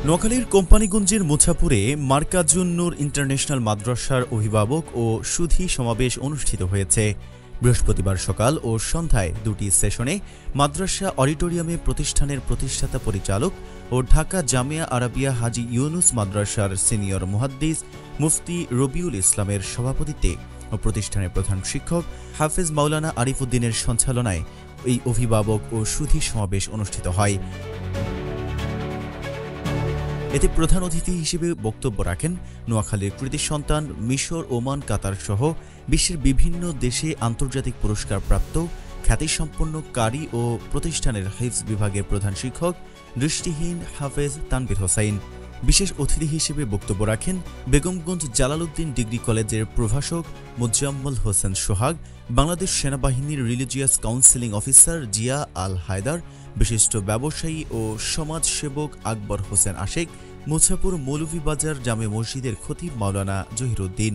নোয়াখালীর কোম্পানিগঞ্জের মুছাপুরে মার্কাজুন নূর ইন্টারন্যাশনাল মাদ্রাসার অভিভাবক ও সুধী সমাবেশ অনুষ্ঠিত হয়েছে। বৃহস্পতিবার সকাল ও সন্ধ্যায় দুটি সেশনে মাদ্রাসা অডিটোরিয়ামে প্রতিষ্ঠানের প্রতিষ্ঠাতা পরিচালক ও ঢাকা জামিয়া আরাবিয়া হাজী ইউনুস মাদ্রাসার সিনিয়র মুহাদ্দিস মুফতি রবিউল ইসলামের সভাপতিত্বে ও প্রতিষ্ঠানের প্রধান শিক্ষক হাফেজ মাওলানা আরিফ উদ্দিনের সঞ্চালনায় এই অভিভাবক ও সুধী সমাবেশ অনুষ্ঠিত হয়। এতে প্রধান অতিথি হিসেবে বক্তব্য রাখেন নোয়াখালীর কৃতি সন্তান মিশর, ওমান, কাতার সহ বিশ্বের বিভিন্ন দেশে আন্তর্জাতিক পুরস্কার প্রাপ্ত খ্যাতিসম্পন্ন কারি ও প্রতিষ্ঠানের হিফজ বিভাগের প্রধান শিক্ষক দৃষ্টিহীন হাফেজ তানভীর হোসাইন। বিশেষ অতিথি হিসেবে বক্তব্য রাখেন বেগমগঞ্জ জালালউদ্দিন ডিগ্রি কলেজের প্রভাষক মোজাম্মেল হোসেন সোহাগ, বাংলাদেশ সেনাবাহিনীর রিলিজিয়াস কাউন্সিলিং অফিসার জিয়া আল হায়দার, বিশিষ্ট ব্যবসায়ী ও সমাজসেবক আকবর হোসেন আশেক, মুছাপুর মৌলভীবাজার জামে মসজিদের খতিব মাওলানা জহিরুদ্দিন।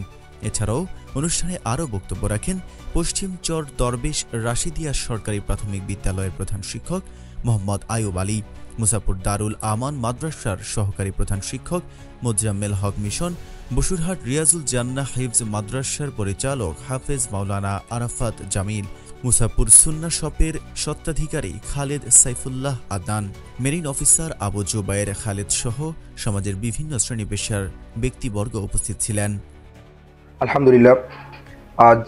এছাড়াও অনুষ্ঠানে আরও বক্তব্য রাখেন পশ্চিম চর দরবেশ রাশিদিয়া সরকারি প্রাথমিক বিদ্যালয়ের প্রধান শিক্ষক মোহাম্মদ আয়ুব আলী, মুছাপুর দারুল আমান মাদ্রাসার সহকারী প্রধান শিক্ষক মোজাম্মেল হক মিশন, বসুরহাট রিয়াজুল জান্নাহ হিফজ মাদ্রাসার পরিচালক হাফেজ মাওলানা আরাফাত জামিল, মুছাপুর সুন্নাহ শপের স্বত্বাধিকারী খালেদ সাইফুল্লাহ আদনান, মেরিন অফিসার আবু জুবায়ের খালেদ সহ সমাজের বিভিন্ন শ্রেণী পেশার ব্যক্তিবর্গ উপস্থিত ছিলেন। আলহামদুলিল্লাহ, আজ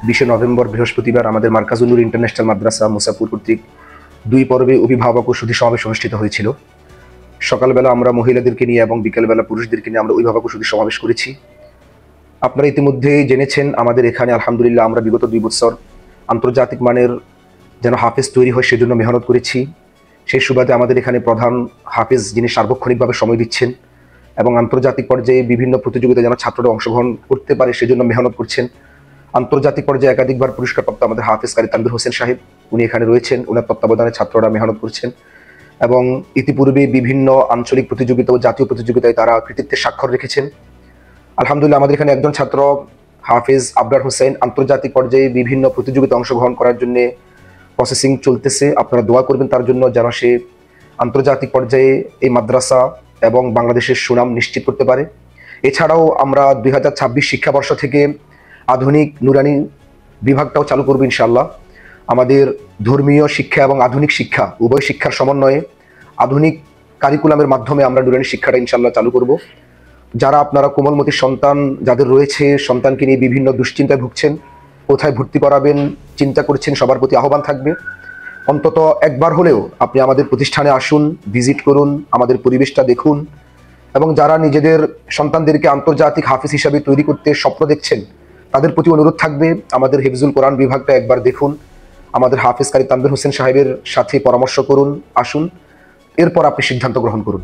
20 নভেম্বর বৃহস্পতিবার আমাদের মার্কাজুন নূর ইন্টারন্যাশনাল মাদ্রাসা মুছাপুর কর্তৃক 2 পর্বে অভিভাবক ও সুধী সমাবেশ অনুষ্ঠিত হয়েছিল। সকালবেলা আমরা মহিলাদেরকে নিয়ে এবং বিকেলবেলা পুরুষদেরকে নিয়ে আমরা অভিভাবক ও সুধী সমাবেশ করেছি। আপনারা ইতিমধ্যে জেনেছেন আমাদের এখানে আলহামদুলিল্লাহ আমরা বিগত 2 বছর আন্তর্জাতিক মানের যেন হাফেজ তৈরি হয় সেজন্য মেহনত করেছি। সেই সুবাদে আমাদের এখানে প্রধান হাফেজ যিনি সার্বক্ষণিকভাবে সময় দিচ্ছেন এবং আন্তর্জাতিক পর্যায়ে বিভিন্ন প্রতিযোগিতায় যেন ছাত্ররা অংশগ্রহণ করতে পারে সেজন্য মেহনত করছেন। আন্তর্জাতিক পর্যায়ে একাধিকবার পুরস্কারপ্রাপ্ত আমাদের হাফেজ কারি তানভীর হোসেন সাহেব উনি এখানে রয়েছেন, ওনার তত্ত্বাবধানে ছাত্ররা মেহনত করছেন এবং ইতিপূর্বে বিভিন্ন আঞ্চলিক প্রতিযোগিতা ও জাতীয় প্রতিযোগিতায় তারা কৃতিত্বের স্বাক্ষর রেখেছেন। আলহামদুলিল্লাহ আমাদের এখানে একজন ছাত্র হাফেজ আবরার হোসেন আন্তর্জাতিক পর্যায়ে বিভিন্ন প্রতিযোগিতায় অংশগ্রহণ করার জন্য প্রসেসিং চলতেছে। আপনারা দোয়া করবেন তার জন্য যেন সে আন্তর্জাতিক পর্যায়ে এই মাদ্রাসা এবং বাংলাদেশের সুনাম নিশ্চিত করতে পারে। এছাড়াও আমরা 2026 শিক্ষাবর্ষ থেকে আধুনিক নুরানি বিভাগটাও চালু করব ইনশাআল্লাহ। আমাদের ধর্মীয় শিক্ষা এবং আধুনিক শিক্ষা উভয় শিক্ষার সমন্বয়ে আধুনিক কারিকুলামের মাধ্যমে আমরা নুরানি শিক্ষাটা ইনশাআল্লাহ চালু করব। যারা আপনারা কোমলমতি সন্তান যাদের রয়েছে, সন্তানকে নিয়ে বিভিন্ন দুশ্চিন্তায় ভুগছেন, কোথায় ভর্তি করাবেন চিন্তা করছেন, সবার প্রতি আহ্বান থাকবে অন্তত একবার হলেও আপনি আমাদের প্রতিষ্ঠানে আসুন, ভিজিট করুন, আমাদের পরিবেশটা দেখুন এবং যারা নিজেদের সন্তানদেরকে আন্তর্জাতিক হাফেজ হিসাবে তৈরি করতে স্বপ্ন দেখছেন তাদের প্রতি অনুরোধ থাকবে আমাদের হিফজুল কোরআন বিভাগটা একবার দেখুন, আমাদের হাফেজ কারি তানভীর হোসেন সাহেবের সাথে পরামর্শ করুন, আসুন, এরপর আপনি সিদ্ধান্ত গ্রহণ করুন।